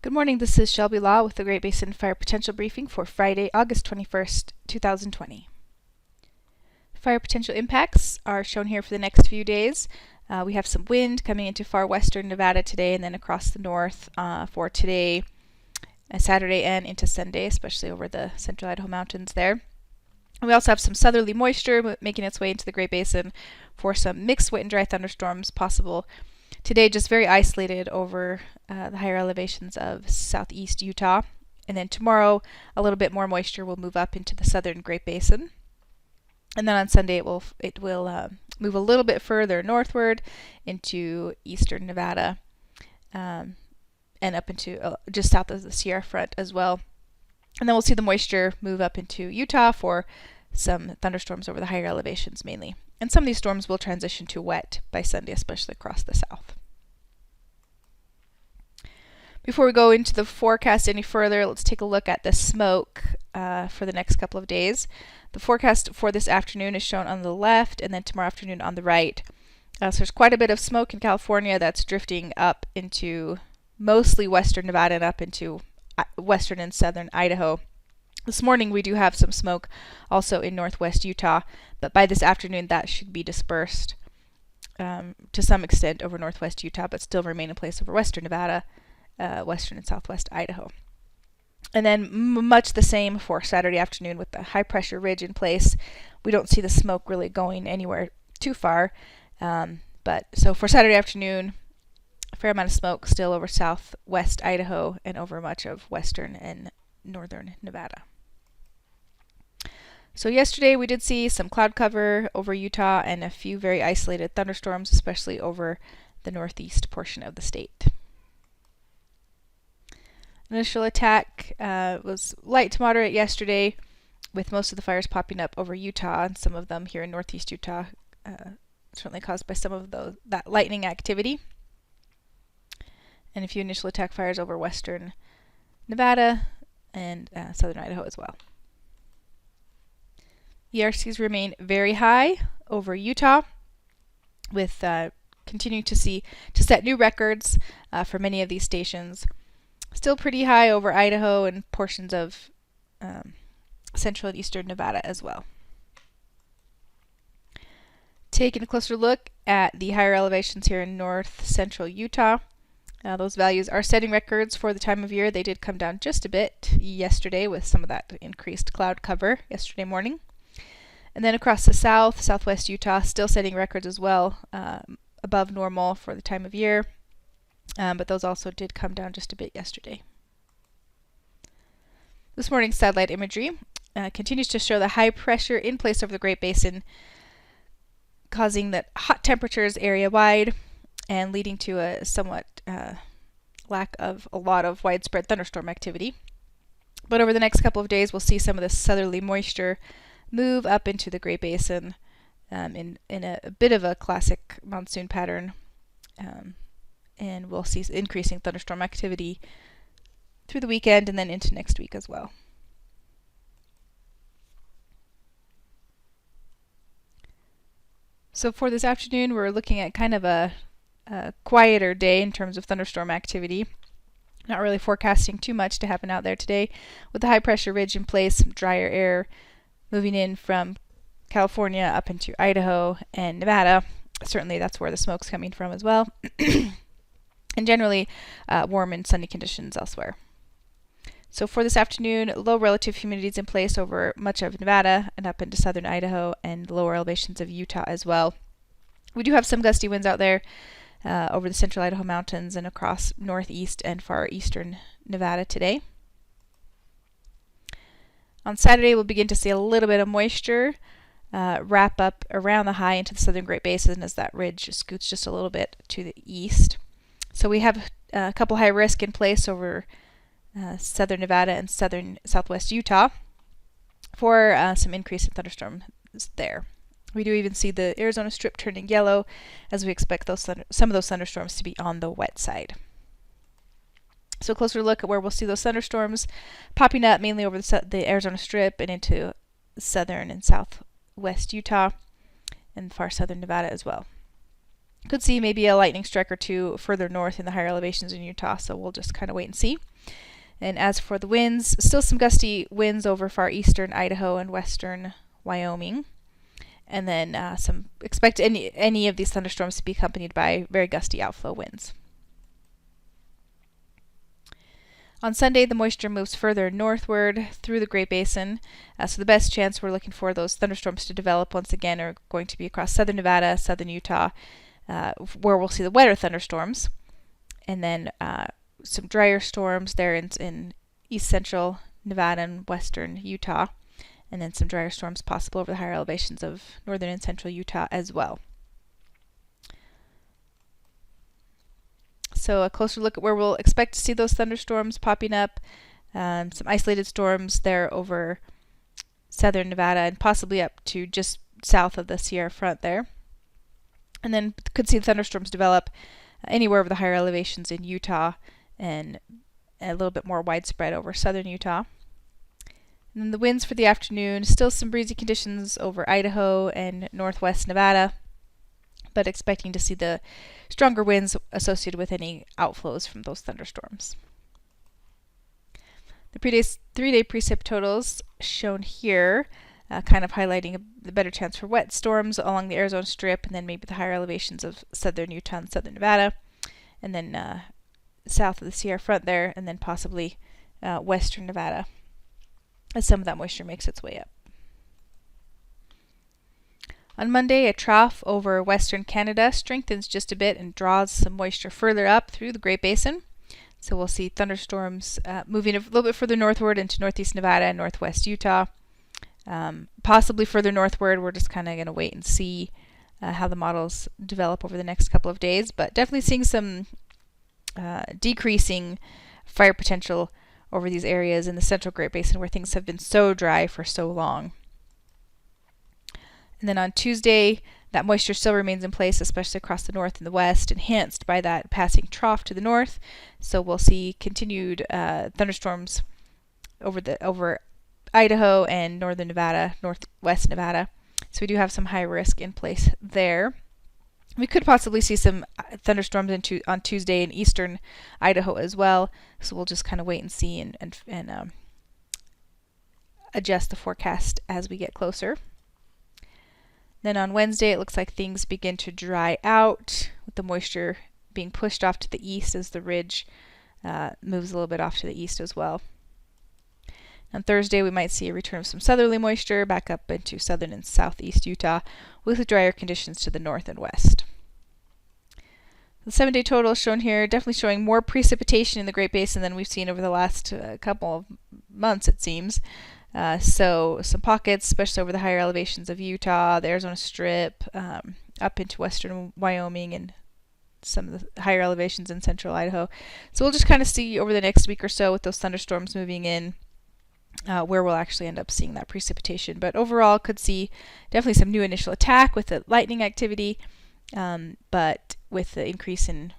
Good morning, this is Shelby Law with the Great Basin Fire Potential Briefing for Friday, August 21st, 2020. Fire potential impacts are shown here for the next few days. We have some wind coming into far western Nevada today and then across the north for today, Saturday, and into Sunday, especially over the central Idaho mountains there. We also have some southerly moisture making its way into the Great Basin for some mixed wet and dry thunderstorms possible today, just very isolated over the higher elevations of southeast Utah. And then tomorrow, a little bit more moisture will move up into the southern Great Basin. And then on Sunday, it will move a little bit further northward into eastern Nevada and up into just south of the Sierra Front as well. And then we'll see the moisture move up into Utah for some thunderstorms over the higher elevations mainly. And some of these storms will transition to wet by Sunday, especially across the south. Before we go into the forecast any further, let's take a look at the smoke for the next couple of days. The forecast for this afternoon is shown on the left and then tomorrow afternoon on the right. So there's quite a bit of smoke in California that's drifting up into mostly western Nevada and up into western and southern Idaho. This morning we do have some smoke also in northwest Utah, but by this afternoon that should be dispersed to some extent over northwest Utah, but still remain in place over western Nevada, western and southwest Idaho. And then much the same for Saturday afternoon with the high pressure ridge in place. We don't see the smoke really going anywhere too far, but so for Saturday afternoon, a fair amount of smoke still over southwest Idaho and over much of western and northern Nevada. So yesterday we did see some cloud cover over Utah and a few very isolated thunderstorms, especially over the northeast portion of the state. Initial attack was light to moderate yesterday, with most of the fires popping up over Utah and some of them here in northeast Utah, certainly caused by some of that lightning activity. And a few initial attack fires over western Nevada and southern Idaho as well. ERCs remain very high over Utah, with continuing to set new records for many of these stations. Still pretty high over Idaho and portions of central and eastern Nevada as well. Taking a closer look at the higher elevations here in north central Utah. Those values are setting records for the time of year. They did come down just a bit yesterday with some of that increased cloud cover yesterday morning. And then across the southwest Utah, still setting records as well, above normal for the time of year. But those also did come down just a bit yesterday. This morning's satellite imagery continues to show the high pressure in place over the Great Basin, causing that hot temperatures area-wide and leading to a somewhat lack of a lot of widespread thunderstorm activity. But over the next couple of days, we'll see some of this southerly moisture move up into the Great Basin in a bit of a classic monsoon pattern. And we'll see increasing thunderstorm activity through the weekend and then into next week as well. So for this afternoon, we're looking at kind of a quieter day in terms of thunderstorm activity. Not really forecasting too much to happen out there today. With the high pressure ridge in place, some drier air moving in from California up into Idaho and Nevada. Certainly that's where the smoke's coming from as well. And generally warm and sunny conditions elsewhere. So for this afternoon, low relative humidity is in place over much of Nevada and up into southern Idaho and lower elevations of Utah as well. We do have some gusty winds out there over the central Idaho mountains and across northeast and far eastern Nevada today. On Saturday, we'll begin to see a little bit of moisture wrap up around the high into the southern Great Basin as that ridge scoots just a little bit to the east. So we have a couple high risk in place over southern Nevada and southwest Utah for some increase in thunderstorms there. We do even see the Arizona Strip turning yellow as we expect some of those thunderstorms to be on the wet side. So a closer look at where we'll see those thunderstorms popping up mainly over the Arizona Strip and into southern and southwest Utah and far southern Nevada as well. Could see maybe a lightning strike or two further north in the higher elevations in Utah, so we'll just kind of wait and see. And as for the winds, still some gusty winds over far eastern Idaho and western Wyoming. And then expect any of these thunderstorms to be accompanied by very gusty outflow winds. On Sunday, the moisture moves further northward through the Great Basin, so the best chance we're looking for those thunderstorms to develop once again are going to be across southern Nevada, southern Utah, where we'll see the wetter thunderstorms, and then some drier storms there in east central Nevada and western Utah, and then some drier storms possible over the higher elevations of northern and central Utah as well. So a closer look at where we'll expect to see those thunderstorms popping up. Some isolated storms there over southern Nevada and possibly up to just south of the Sierra Front there. And then could see the thunderstorms develop anywhere over the higher elevations in Utah and a little bit more widespread over southern Utah. And then the winds for the afternoon, still some breezy conditions over Idaho and northwest Nevada, but expecting to see the stronger winds associated with any outflows from those thunderstorms. The 3-day precip totals shown here, kind of highlighting the better chance for wet storms along the Arizona Strip, and then maybe the higher elevations of southern Utah and southern Nevada, and then south of the Sierra Front there, and then possibly western Nevada, as some of that moisture makes its way up. On Monday, a trough over western Canada strengthens just a bit and draws some moisture further up through the Great Basin. So we'll see thunderstorms moving a little bit further northward into northeast Nevada and northwest Utah. Possibly further northward. We're just kind of going to wait and see how the models develop over the next couple of days. But definitely seeing some decreasing fire potential over these areas in the central Great Basin where things have been so dry for so long. And then on Tuesday, that moisture still remains in place, especially across the north and the west, enhanced by that passing trough to the north. So we'll see continued thunderstorms over Idaho and northern Nevada, northwest Nevada. So we do have some high risk in place there. We could possibly see some thunderstorms on Tuesday in eastern Idaho as well. So we'll just kind of wait and see and adjust the forecast as we get closer. Then on Wednesday, it looks like things begin to dry out, with the moisture being pushed off to the east as the ridge moves a little bit off to the east as well. On Thursday, we might see a return of some southerly moisture back up into southern and southeast Utah, with drier conditions to the north and west. The 7-day total shown here, definitely showing more precipitation in the Great Basin than we've seen over the last couple of months, it seems. So some pockets, especially over the higher elevations of Utah, the Arizona Strip, up into western Wyoming, and some of the higher elevations in central Idaho. So we'll just kind of see over the next week or so with those thunderstorms moving in where we'll actually end up seeing that precipitation. But overall, could see definitely some new initial attack with the lightning activity, but with the increase in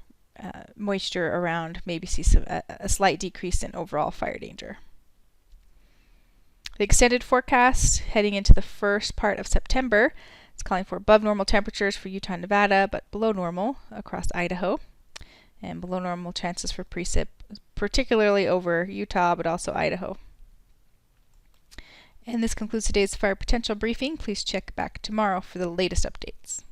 moisture around, maybe see a slight decrease in overall fire danger. The extended forecast heading into the first part of September, it's calling for above normal temperatures for Utah and Nevada, but below normal across Idaho, and below normal chances for precip, particularly over Utah, but also Idaho. And this concludes today's fire potential briefing. Please check back tomorrow for the latest updates.